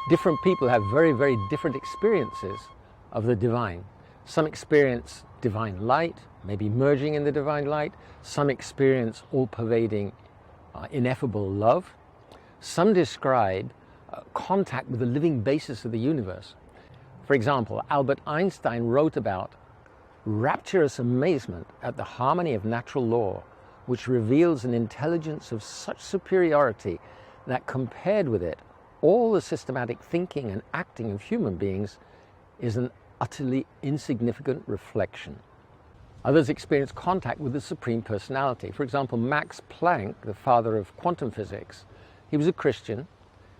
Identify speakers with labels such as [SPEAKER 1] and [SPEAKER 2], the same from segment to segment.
[SPEAKER 1] Different people have very, very different experiences of the divine. Some experience divine light, maybe merging in the divine light. Some experience all-pervading, ineffable love. Some describe contact with the living basis of the universe. For example, Albert Einstein wrote about rapturous amazement at the harmony of natural law, which reveals an intelligence of such superiority that compared with it, all the systematic thinking and acting of human beings is an utterly insignificant reflection. Others experience contact with the Supreme Personality. For example, Max Planck, the father of quantum physics, he was a Christian,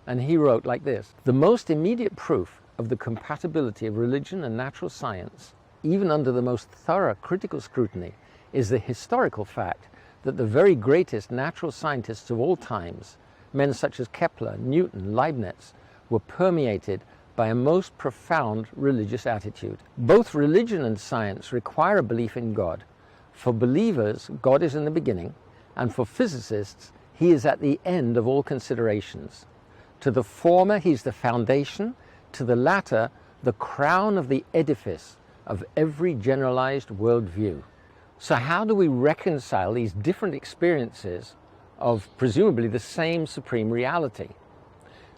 [SPEAKER 1] and he wrote like this: "The most immediate proof of the compatibility of religion and natural science, even under the most thorough critical scrutiny, is the historical fact that the very greatest natural scientists of all times, men such as Kepler, Newton, Leibniz, were permeated by a most profound religious attitude. Both religion and science require a belief in God. For believers, God is in the beginning, and for physicists, he is at the end of all considerations. To the former, he's the foundation, to the latter, the crown of the edifice of every generalized worldview." So how do we reconcile these different experiences of presumably the same supreme reality?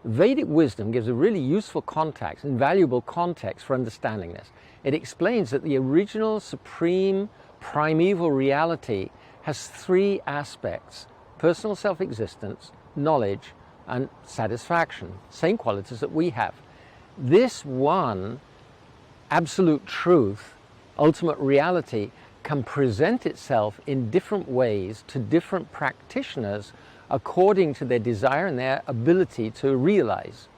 [SPEAKER 1] Vedic wisdom gives a really useful context, invaluable context for understanding this. It explains that the original supreme primeval reality has three aspects: personal self-existence, knowledge, and satisfaction, same qualities that we have. This one absolute truth, ultimate reality, can present itself in different ways to different practitioners according to their desire and their ability to realize.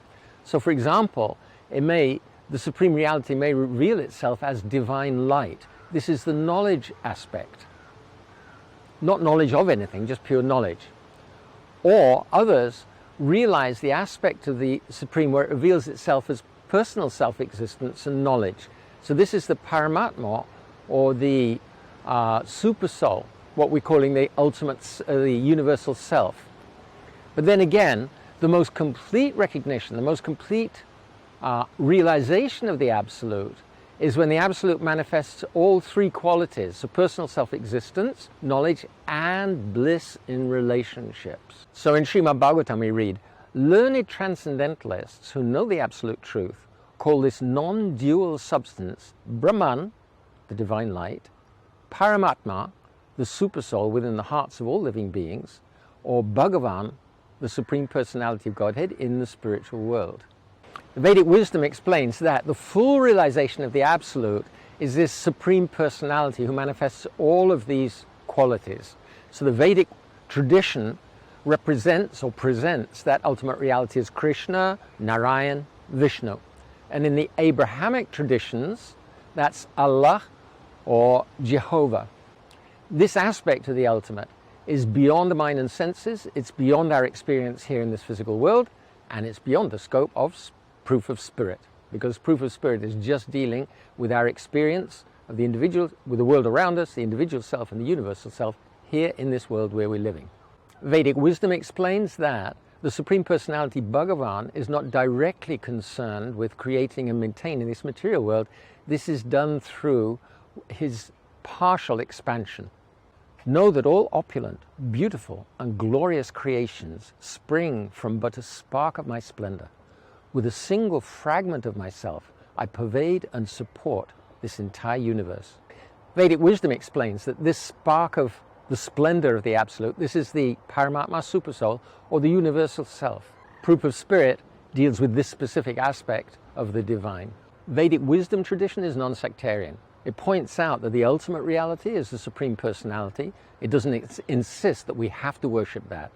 [SPEAKER 1] So for example, the supreme reality may reveal itself as divine light. This is the knowledge aspect. Not knowledge of anything, just pure knowledge. Or others realize the aspect of the supreme where it reveals itself as personal self-existence and knowledge. So this is the Paramatma, or the Supersoul, what we're calling the ultimate, the universal self. But then again, the most complete recognition, the most complete realization of the Absolute is when the Absolute manifests all three qualities: so personal self-existence, knowledge, and bliss in relationships. So in Srimad Bhagavatam we read, "Learned transcendentalists who know the Absolute Truth call this non-dual substance Brahman, the divine light, Paramatma, the Supersoul within the hearts of all living beings, or Bhagavan, the Supreme Personality of Godhead in the spiritual world." The Vedic wisdom explains that the full realization of the Absolute is this Supreme Personality who manifests all of these qualities. So the Vedic tradition represents or presents that ultimate reality as Krishna, Narayan, Vishnu. And in the Abrahamic traditions, that's Allah or Jehovah. This aspect of the ultimate is beyond the mind and senses, it's beyond our experience here in this physical world, and it's beyond the scope of proof of spirit, because proof of spirit is just dealing with our experience of the individual, with the world around us, the individual self and the universal self here in this world where we're living. Vedic wisdom explains that the Supreme Personality Bhagavan is not directly concerned with creating and maintaining this material world. This is done through his partial expansion. Know that all opulent, beautiful, and glorious creations spring from but a spark of my splendor. With a single fragment of myself, I pervade and support this entire universe. Vedic wisdom explains that this spark of the splendor of the Absolute, this is the Paramatma Supersoul, or the universal self. Proof of spirit deals with this specific aspect of the divine. Vedic wisdom tradition is non-sectarian. It points out that the ultimate reality is the Supreme Personality. It doesn't insist that we have to worship that.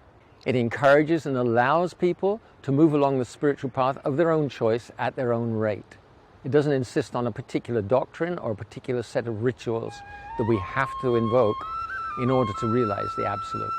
[SPEAKER 1] It encourages and allows people to move along the spiritual path of their own choice at their own rate. It doesn't insist on a particular doctrine or a particular set of rituals that we have to invoke in order to realize the Absolute.